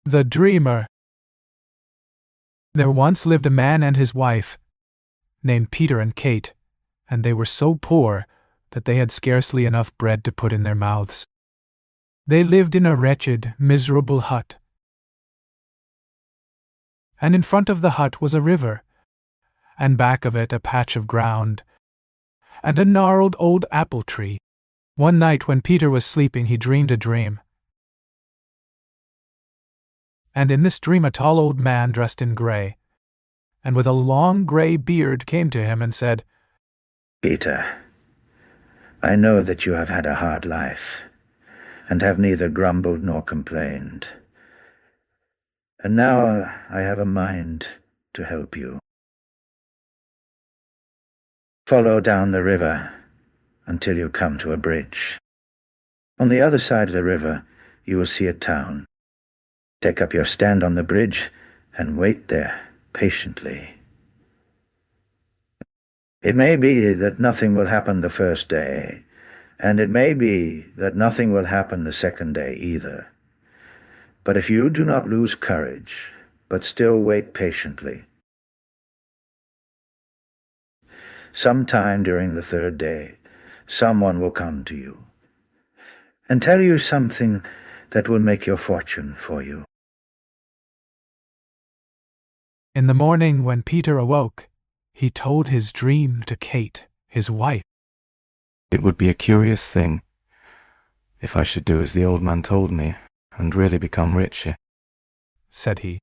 The Dreamer. There once lived a man and his wife, named Peter and Kate, and they were so poor that they had scarcely enough bread to put in their mouths. They lived in a wretched, miserable hut. And in front of the hut was a river, and back of it a patch of ground, and a gnarled old apple tree. One night when Peter was sleeping, he dreamed a dream. And in this dream a tall old man dressed in gray, and with a long gray beard, came to him and said, "Peter, I know that you have had a hard life, and have neither grumbled nor complained. And now I have a mind to help you. Follow down the river until you come to a bridge. On the other side of the river you will see a town. Take up your stand on the bridge and wait there patiently. It may be that nothing will happen the first day, and it may be that nothing will happen the second day either. But if you do not lose courage, but still wait patiently, sometime during the third day, someone will come to you and tell you something that will make your fortune for you." In the morning when Peter awoke, he told his dream to Kate, his wife. "It would be a curious thing if I should do as the old man told me and really become richer," said he.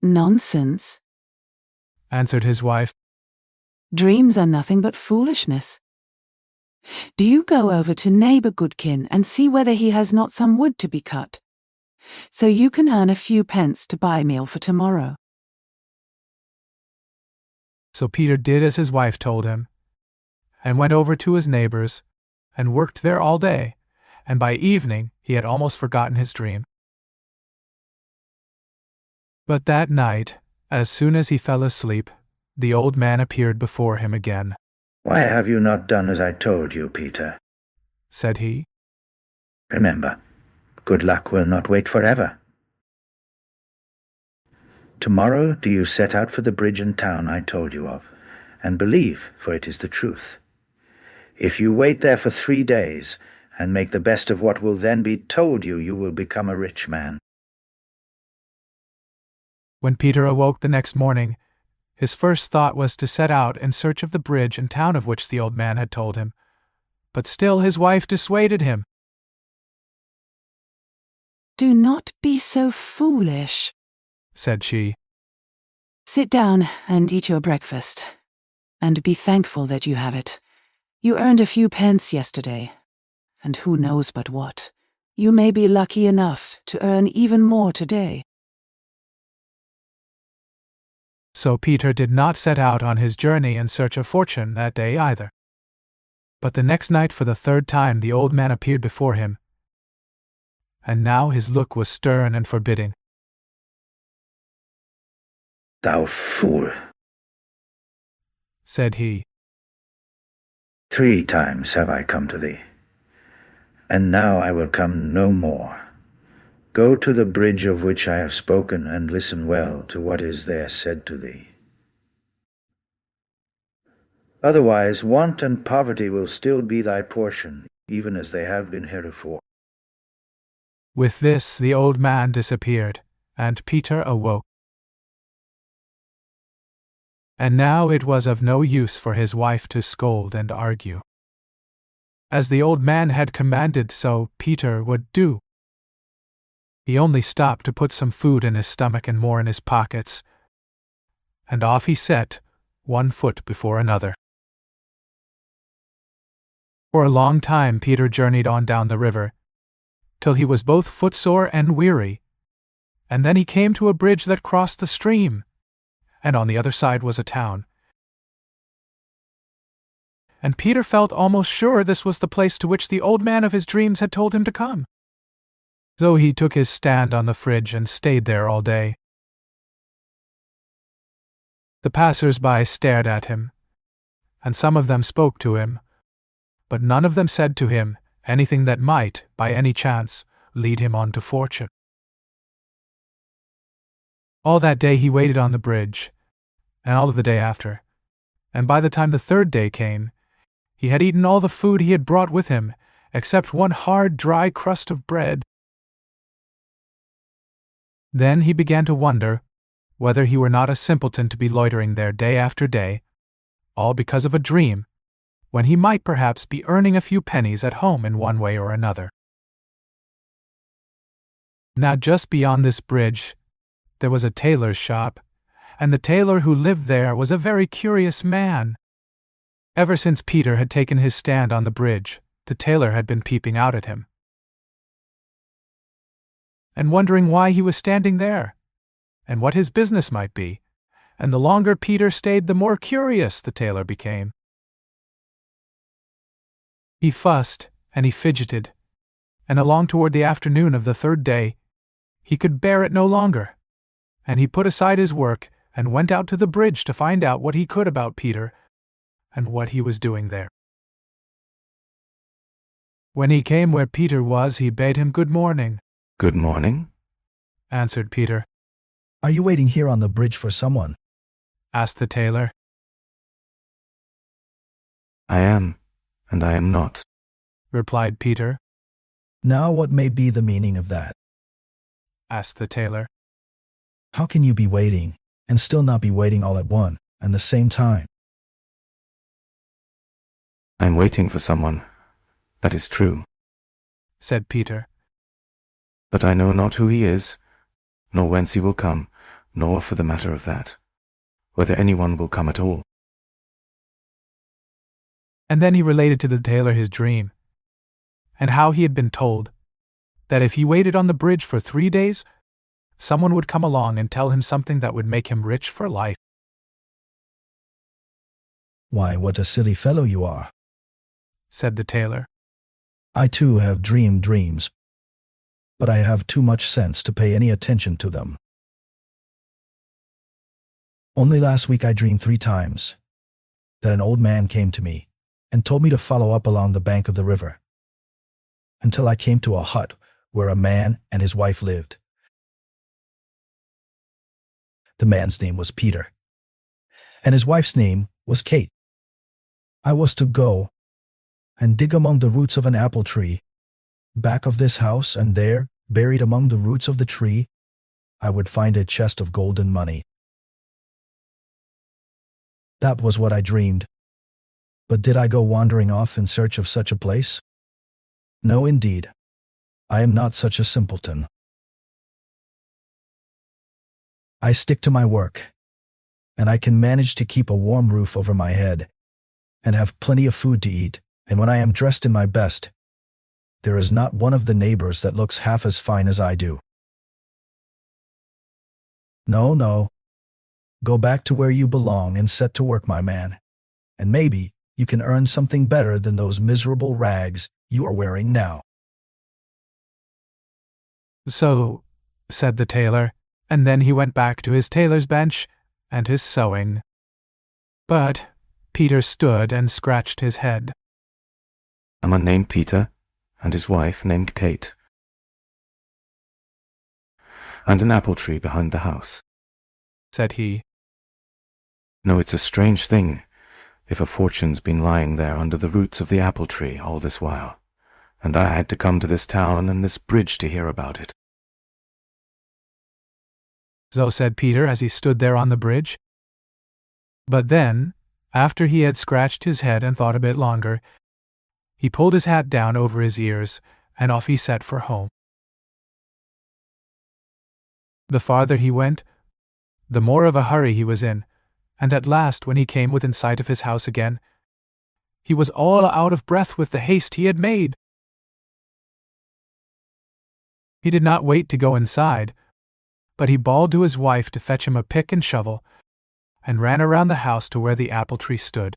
"Nonsense," answered his wife. "Dreams are nothing but foolishness. Do you go over to neighbor Goodkin and see whether he has not some wood to be cut, so you can earn a few pence to buy meal for tomorrow." So Peter did as his wife told him, and went over to his neighbor's, and worked there all day, and by evening he had almost forgotten his dream. But that night, as soon as he fell asleep, the old man appeared before him again. "Why have you not done as I told you, Peter?" said he. "Remember, good luck will not wait forever. Tomorrow do you set out for the bridge and town I told you of, and believe, for it is the truth. If you wait there for 3 days, and make the best of what will then be told you, you will become a rich man." When Peter awoke the next morning, his first thought was to set out in search of the bridge and town of which the old man had told him, but still his wife dissuaded him. "Do not be so foolish," said she. "Sit down and eat your breakfast, and be thankful that you have it. You earned a few pence yesterday, and who knows but what? You may be lucky enough to earn even more today." So Peter did not set out on his journey in search of fortune that day either. But the next night for the third time the old man appeared before him, and now his look was stern and forbidding. "Thou fool," said he. 3 times have I come to thee, and now I will come no more. Go to the bridge of which I have spoken, and listen well to what is there said to thee. Otherwise, want and poverty will still be thy portion, even as they have been heretofore." With this the old man disappeared, and Peter awoke. And now it was of no use for his wife to scold and argue. As the old man had commanded, so Peter would do. He only stopped to put some food in his stomach and more in his pockets, and off he set, one foot before another. For a long time Peter journeyed on down the river, till he was both footsore and weary, and then he came to a bridge that crossed the stream, and on the other side was a town. And Peter felt almost sure this was the place to which the old man of his dreams had told him to come. So he took his stand on the bridge and stayed there all day. The passers-by stared at him, and some of them spoke to him, but none of them said to him anything that might, by any chance, lead him on to fortune. All that day he waited on the bridge, and all of the day after, and by the time the third day came, he had eaten all the food he had brought with him, except one hard, dry crust of bread. Then he began to wonder whether he were not a simpleton to be loitering there day after day, all because of a dream, when he might perhaps be earning a few pennies at home in one way or another. Now just beyond this bridge, there was a tailor's shop, and the tailor who lived there was a very curious man. Ever since Peter had taken his stand on the bridge, the tailor had been peeping out at him, and wondering why he was standing there, and what his business might be, and the longer Peter stayed, the more curious the tailor became. He fussed, and he fidgeted, and along toward the afternoon of the third day, he could bear it no longer, and he put aside his work and went out to the bridge to find out what he could about Peter and what he was doing there. When he came where Peter was, he bade him good morning. "Good morning," answered Peter. "Are you waiting here on the bridge for someone?" asked the tailor. "I am, and I am not," replied Peter. "Now what may be the meaning of that?" asked the tailor. "How can you be waiting, and still not be waiting all at one and the same time?" "I am waiting for someone, that is true," said Peter. "but I know not who he is, nor whence he will come, nor, for the matter of that, whether anyone will come at all." And then he related to the tailor his dream, and how he had been told that if he waited on the bridge for 3 days, someone would come along and tell him something that would make him rich for life. "Why, what a silly fellow you are," said the tailor. "I too have dreamed dreams, but I have too much sense to pay any attention to them. Only last week I dreamed 3 times that an old man came to me and told me to follow up along the bank of the river until I came to a hut where a man and his wife lived. The man's name was Peter, and his wife's name was Kate. I was to go and dig among the roots of an apple tree back of this house, and there, buried among the roots of the tree, I would find a chest of golden money. That was what I dreamed. But did I go wandering off in search of such a place? No, indeed. I am not such a simpleton. I stick to my work, and I can manage to keep a warm roof over my head, and have plenty of food to eat, and when I am dressed in my best, there is not one of the neighbors that looks half as fine as I do. No, no. Go back to where you belong and set to work, my man, and maybe you can earn something better than those miserable rags you are wearing now." "So," said the tailor, and then he went back to his tailor's bench and his sewing. But Peter stood and scratched his head. "A man named Peter, and his wife named Kate, and an apple tree behind the house," said he. "No, it's a strange thing if a fortune's been lying there under the roots of the apple tree all this while, and I had to come to this town and this bridge to hear about it." So said Peter as he stood there on the bridge. But then, after he had scratched his head and thought a bit longer, he pulled his hat down over his ears, and off he set for home. The farther he went, the more of a hurry he was in, and at last, when he came within sight of his house again, he was all out of breath with the haste he had made. He did not wait to go inside, but he bawled to his wife to fetch him a pick and shovel, and ran around the house to where the apple tree stood.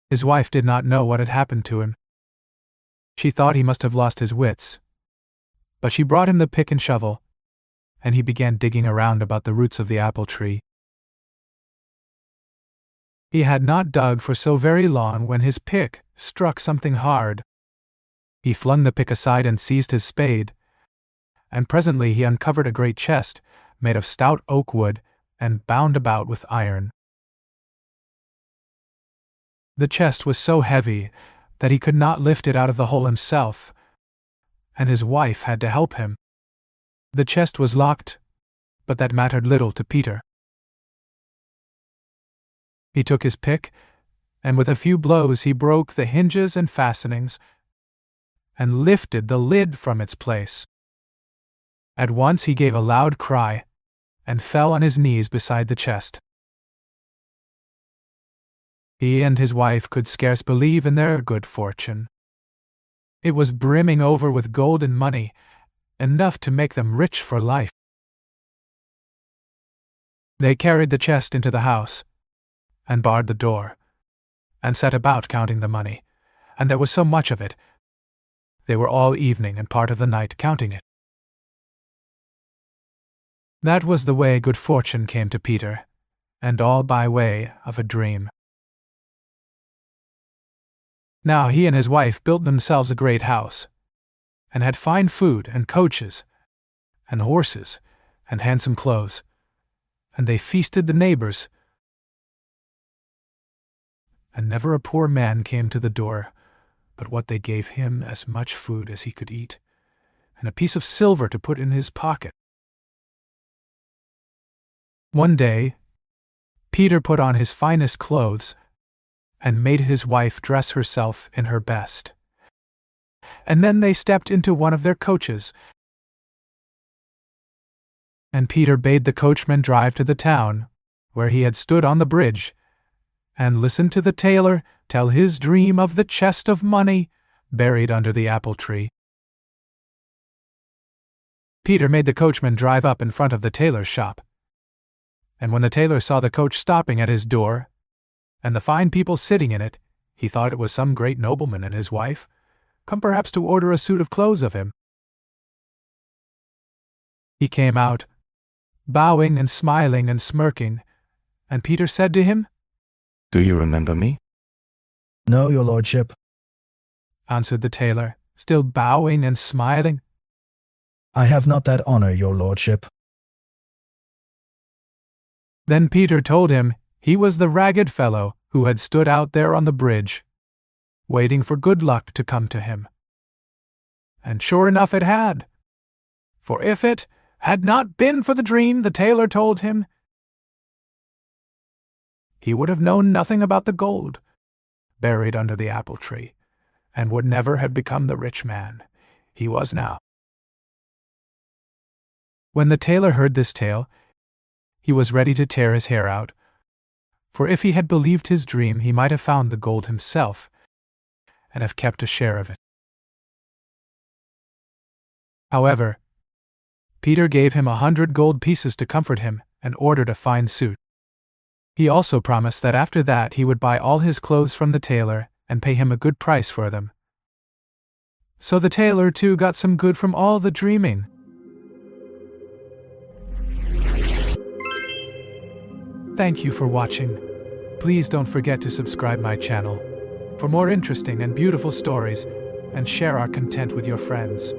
His wife did not know what had happened to him. She thought he must have lost his wits. But she brought him the pick and shovel, and he began digging around about the roots of the apple tree. He had not dug for so very long when his pick struck something hard. He flung the pick aside and seized his spade, and presently he uncovered a great chest, made of stout oak wood, and bound about with iron. The chest was so heavy that he could not lift it out of the hole himself, and his wife had to help him. The chest was locked, but that mattered little to Peter. He took his pick, and with a few blows he broke the hinges and fastenings, and lifted the lid from its place. At once he gave a loud cry, and fell on his knees beside the chest. He and his wife could scarce believe in their good fortune. It was brimming over with gold and money, enough to make them rich for life. They carried the chest into the house, and barred the door, and set about counting the money, and there was so much of it. They were all evening and part of the night counting it. That was the way good fortune came to Peter, and all by way of a dream. Now he and his wife built themselves a great house, and had fine food and coaches, and horses, and handsome clothes, and they feasted the neighbors, and never a poor man came to the door, but what they gave him as much food as he could eat, and a piece of silver to put in his pocket. One day, Peter put on his finest clothes, and made his wife dress herself in her best. And then they stepped into one of their coaches, and Peter bade the coachman drive to the town, where he had stood on the bridge, and listened to the tailor tell his dream of the chest of money buried under the apple tree. Peter made the coachman drive up in front of the tailor's shop, and when the tailor saw the coach stopping at his door, and the fine people sitting in it, he thought it was some great nobleman and his wife, come perhaps to order a suit of clothes of him. He came out, bowing and smiling and smirking, and Peter said to him, "Do you remember me?" "No, your lordship," answered the tailor, still bowing and smiling. "I have not that honor, your lordship." Then Peter told him he was the ragged fellow who had stood out there on the bridge, waiting for good luck to come to him. And sure enough it had. For if it had not been for the dream the tailor told him, he would have known nothing about the gold buried under the apple tree, and would never have become the rich man he was now. When the tailor heard this tale, he was ready to tear his hair out, for if he had believed his dream he might have found the gold himself, and have kept a share of it. However, Peter gave him 100 gold pieces to comfort him, and ordered a fine suit. He also promised that after that he would buy all his clothes from the tailor, and pay him a good price for them. So the tailor too got some good from all the dreaming. Thank you for watching. Please don't forget to subscribe my channel for more interesting and beautiful stories, and share our content with your friends.